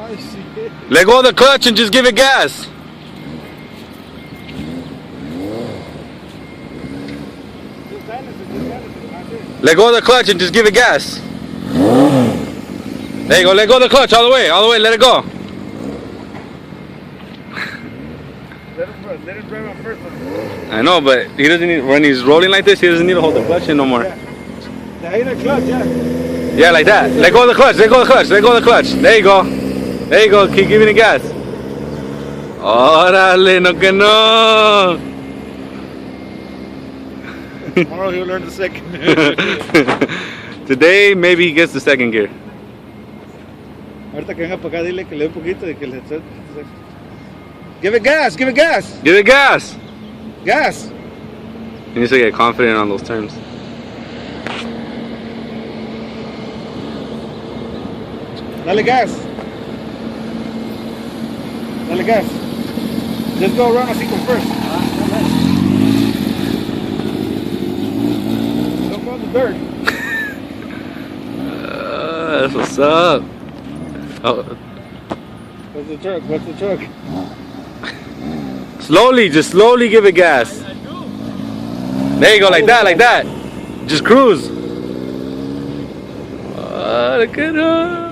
I see. Let go of the clutch and just give it gas. Let go of the clutch and just give it gas. There you go, let go of the clutch all the way, let it go. Let him drive on first. I know, but he doesn't need, when he's rolling like this, he doesn't need to hold the clutch in no more. Yeah, the clutch, yeah. Yeah, like that. Let go of the clutch, let go of the clutch, let go of the clutch. There you go. There you go, keep giving it gas. Órale, no que no. Tomorrow he'll learn the second. Today, maybe he gets the second gear. Ahorita que venga para acá, dile que le dé un poquito y que le... Give it gas, give it gas. Give it gas. Gas. He needs to get confident on those terms. Dale gas. Dale gas. Just go around a sequence first. Don't go in the dirt. That's what's up. Oh. What's the truck? What's the truck? Slowly, just slowly give it gas. There you go, like that, like that. Just cruise. Look at her.